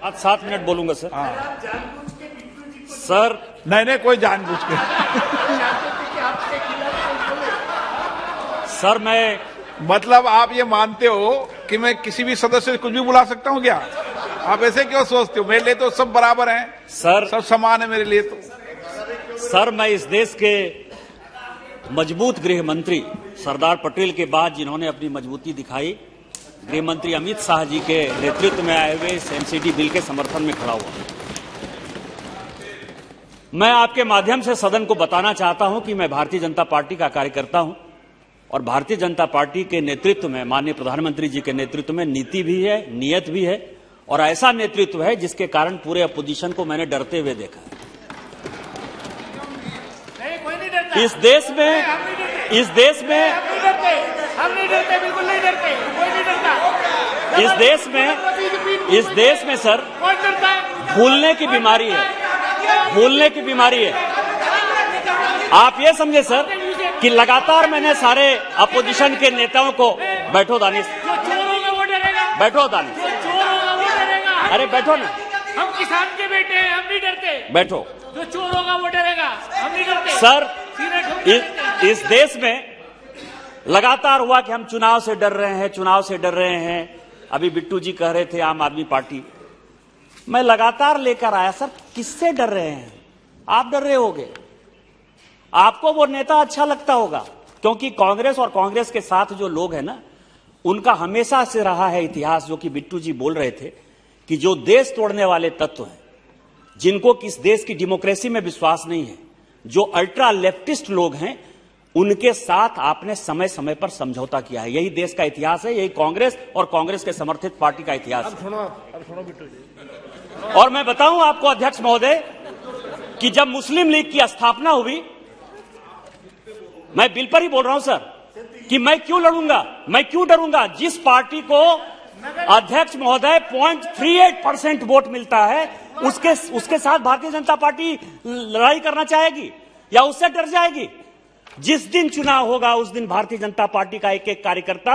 आज 7 मिनट बोलूंगा सर। हाँ। सर नहीं कोई जानबूझ के सर मैं मतलब आप ये मानते हो कि मैं किसी भी सदस्य से कुछ भी बुला सकता हूं क्या? आप ऐसे क्यों सोचते हो? मेरे लिए तो सब बराबर हैं सर, सब समान है मेरे लिए तो। सर मैं इस देश के मजबूत गृह मंत्री सरदार पटेल के बाद जिन्होंने अपनी मजबूती दिखाई, गृह मंत्री अमित शाह जी के नेतृत्व में आए हुए इस एमसीडी बिल के समर्थन में खड़ा हुआ। मैं आपके माध्यम से सदन को बताना चाहता हूं कि मैं भारतीय जनता पार्टी का कार्यकर्ता हूं और भारतीय जनता पार्टी के नेतृत्व में, माननीय प्रधानमंत्री जी के नेतृत्व में नीति भी है, नियत भी है और ऐसा नेतृत्व है जिसके कारण पूरे अपोजिशन को मैंने डरते हुए देखा है। इस देश में हम नहीं डरते, बिल्कुल नहीं डरते, कोई नहीं डरता। इस देश में सर कौन डरता है? भूलने की बीमारी है, भूलने की बीमारी है। आप ये समझे सर कि लगातार मैंने सारे अपोजिशन के नेताओं को, बैठो दानिश, जो चोर होगा वो डरेगा, बैठो दानिश, जो चोर होगा वो डरेगा। अरे बैठो ना, हम किसान के बेटे हैं, हम नहीं डरते। बैठो। जो चोर होगा वो डरेगा, हम नहीं डरते सर सीधे ठोक देते। इस देश में लगातार हुआ कि हम चुनाव से डर रहे हैं, चुनाव से डर रहे हैं। अभी बिट्टू जी कह रहे थे आम आदमी पार्टी, मैं लगातार लेकर आया सर, किससे डर रहे हैं? आप डर रहे होगे, आपको वो नेता अच्छा लगता होगा क्योंकि कांग्रेस और कांग्रेस के साथ जो लोग हैं ना, उनका हमेशा से रहा है इतिहास, जो कि बिट्टू जी बोल रहे थे कि जो देश तोड़ने वाले तत्व हैं, जिनको किस देश की डेमोक्रेसी में विश्वास नहीं है, जो अल्ट्रा लेफ्टिस्ट लोग हैं, उनके साथ आपने समय समय पर समझौता किया है। यही देश का इतिहास है, यही कांग्रेस और कांग्रेस के समर्थित पार्टी का इतिहास है। और मैं बताऊं आपको अध्यक्ष महोदय कि जब मुस्लिम लीग की स्थापना हुई, मैं बिल पर ही बोल रहा हूं सर, कि मैं क्यों लड़ूंगा, मैं क्यों डरूंगा? जिस पार्टी को अध्यक्ष महोदय 0.38% वोट मिलता है, उसके साथ भारतीय जनता पार्टी लड़ाई करना चाहेगी या उससे डर जाएगी? जिस दिन चुनाव होगा उस दिन भारतीय जनता पार्टी का एक एक कार्यकर्ता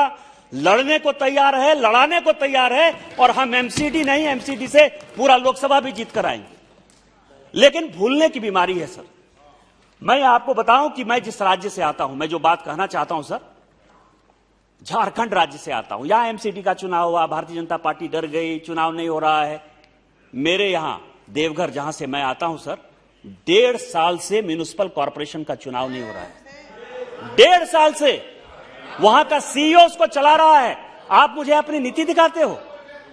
लड़ने को तैयार है, लड़ाने को तैयार है और हम एमसीडी नहीं, एमसीडी से पूरा लोकसभा भी जीत कर आएंगे। लेकिन भूलने की बीमारी है सर। मैं आपको बताऊं कि मैं जिस राज्य से आता हूं, मैं जो बात कहना चाहता हूं सर, झारखंड राज्य से आता हूं। यहां एमसीडी का चुनाव हुआ, भारतीय जनता पार्टी डर गई, चुनाव नहीं हो रहा है। मेरे यहां देवघर, जहां से मैं आता हूं सर, 1.5 साल से म्युनिसिपल कॉर्पोरेशन का चुनाव नहीं हो रहा है। 1.5 साल से वहां का सीईओ उसको चला रहा है। आप मुझे अपनी नीति दिखाते हो,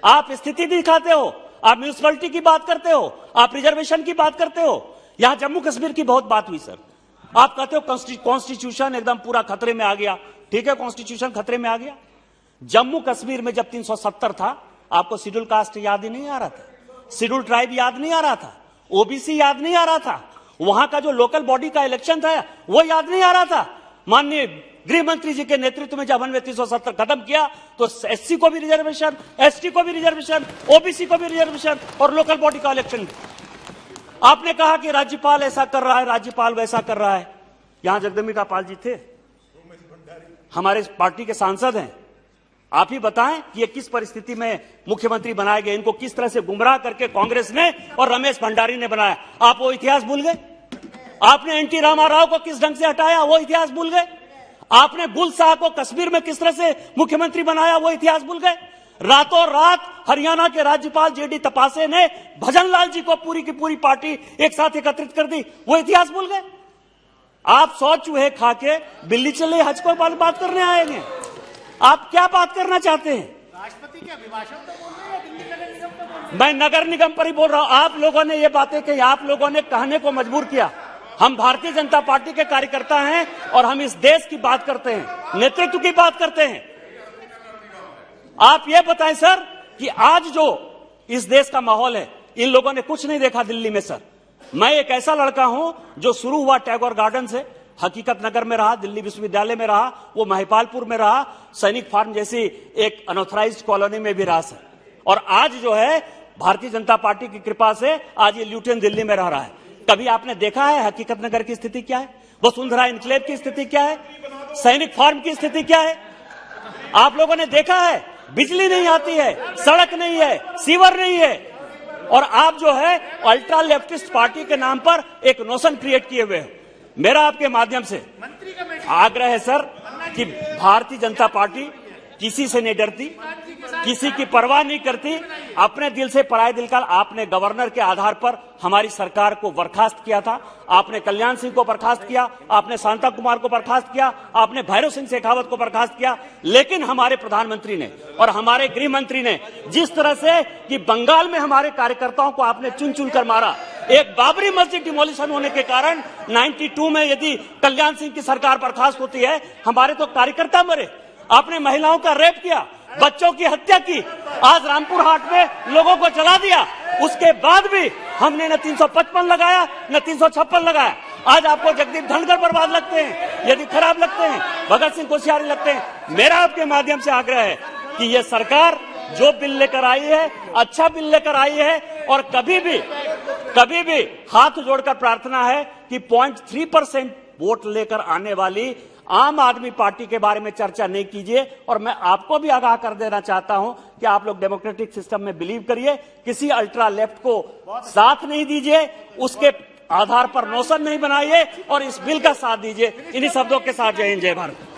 आप स्थिति दिखाते हो, आप म्युनिसिपैलिटी की बात करते हो, आप रिजर्वेशन की बात करते हो। यहां जम्मू कश्मीर की बहुत बात हुई सर, आप कहते हो कॉन्स्टिट्यूशन एकदम पूरा खतरे में आ गया। ठीक है, कॉन्स्टिट्यूशन खतरे में आ गया। जम्मू कश्मीर में जब 370 था, आपको शेड्यूल कास्ट याद ही नहीं आ रहा था, शेड्यूल ट्राइब याद नहीं आ रहा था, ओबीसी याद नहीं आ रहा था, वहां का जो लोकल बॉडी का इलेक्शन था वो याद नहीं आ रहा था। माननीय गृह मंत्री जी के नेतृत्व में जब हमने 370 खत्म किया तो एससी को भी रिजर्वेशन, एसटी को भी रिजर्वेशन, ओबीसी को भी रिजर्वेशन और लोकल बॉडी का इलेक्शन। आपने कहा कि राज्यपाल ऐसा कर रहा है, राज्यपाल वैसा कर रहा है। यहां जगदम्बिका पाल जी थे, हमारे पार्टी के सांसद हैं। आप ही बताएं कि ये किस परिस्थिति में मुख्यमंत्री बनाए गए, इनको किस तरह से गुमराह करके कांग्रेस ने और रमेश भंडारी ने बनाया। आप वो इतिहास भूल गए? आपने एनटी रामाराव को किस ढंग से हटाया, वो इतिहास भूल गए? आपने गुल शाह को कश्मीर में किस तरह से मुख्यमंत्री बनाया, वो इतिहास भूल गए? रातों रात हरियाणा के राज्यपाल जेडी तपासे ने भजनलाल जी को पूरी की पूरी पार्टी एक साथ एकत्रित कर दी, वो इतिहास भूल गए? आप 100 चूहे खा के बिल्ली चले हज को बात करने आएंगे। आप क्या बात करना चाहते हैं? राष्ट्रपति के अभिभाषण तो बोल रहे हैं, दिल्ली नगर निगम तो बोल रहे हैं। मैं नगर निगम पर ही बोल रहा हूं। आप लोगों ने ये बातें कही, आप लोगों ने कहने को मजबूर किया। हम भारतीय जनता पार्टी के कार्यकर्ता हैं और हम इस देश की बात करते हैं, नेतृत्व की बात करते हैं। आप ये बताएं सर कि आज जो इस देश का माहौल है, इन लोगों ने कुछ नहीं देखा दिल्ली में सर। मैं एक ऐसा लड़का हूं जो शुरू हुआ टैगोर गार्डन से, हकीकत नगर में रहा, दिल्ली विश्वविद्यालय में रहा, वो महिपालपुर में रहा, सैनिक फार्म जैसी एक अनऑथराइज्ड कॉलोनी में भी रहा सर। और आज जो है भारतीय जनता पार्टी की कृपा से आज ये ल्यूटेन दिल्ली में रह रहा है। कभी आपने देखा है हकीकत नगर की स्थिति क्या है, वसुंधरा इनक्लेव की स्थिति क्या है, सैनिक फार्म की स्थिति क्या है? आप लोगों ने देखा है? बिजली नहीं आती है, सड़क नहीं है, सीवर नहीं है। और आप जो है अल्ट्रा लेफ्टिस्ट पार्टी के नाम पर एक नोशन क्रिएट किए हुए हैं। मेरा आपके माध्यम से आग्रह है सर कि भारतीय जनता पार्टी किसी से नहीं डरती, किसी की परवाह नहीं करती, अपने दिल से पराये दिल का। आपने गवर्नर के आधार पर हमारी सरकार को बर्खास्त किया था, आपने कल्याण सिंह को बर्खास्त किया, आपने शांता कुमार को बर्खास्त किया, आपने भैरव सिंह शेखावत को बर्खास्त किया, लेकिन हमारे प्रधानमंत्री ने और हमारे गृह मंत्री ने जिस तरह से कि बंगाल में हमारे कार्यकर्ताओं को आपने चुन चुन कर मारा, एक बाबरी मस्जिद डिमोलिशन होने के कारण 92 में यदि कल्याण सिंह की सरकार बर्खास्त होती है, हमारे तो कार्यकर्ता मरे। आपने महिलाओं का रेप किया, बच्चों की हत्या की, आज रामपुर हाट में लोगों को जला दिया। उसके बाद भी हमने न 355 लगाया न 356 लगाया। आज आपको जगदीप धनखड़ बर्बाद लगते हैं, यदि खराब लगते हैं, भगत सिंह कोश्यारी लगते हैं। मेरा आपके माध्यम से आग्रह है कि यह सरकार जो बिल लेकर आई है, अच्छा बिल लेकर आई है, और कभी भी हाथ जोड़कर प्रार्थना है कि 0.3% वोट लेकर आने वाली आम आदमी पार्टी के बारे में चर्चा नहीं कीजिए। और मैं आपको भी आगाह कर देना चाहता हूं कि आप लोग डेमोक्रेटिक सिस्टम में बिलीव करिए, किसी अल्ट्रा लेफ्ट को साथ नहीं दीजिए, उसके आधार पर नोशन नहीं बनाइए और इस बिल का साथ दीजिए। इन्हीं शब्दों के साथ जय हिंद जय भारत।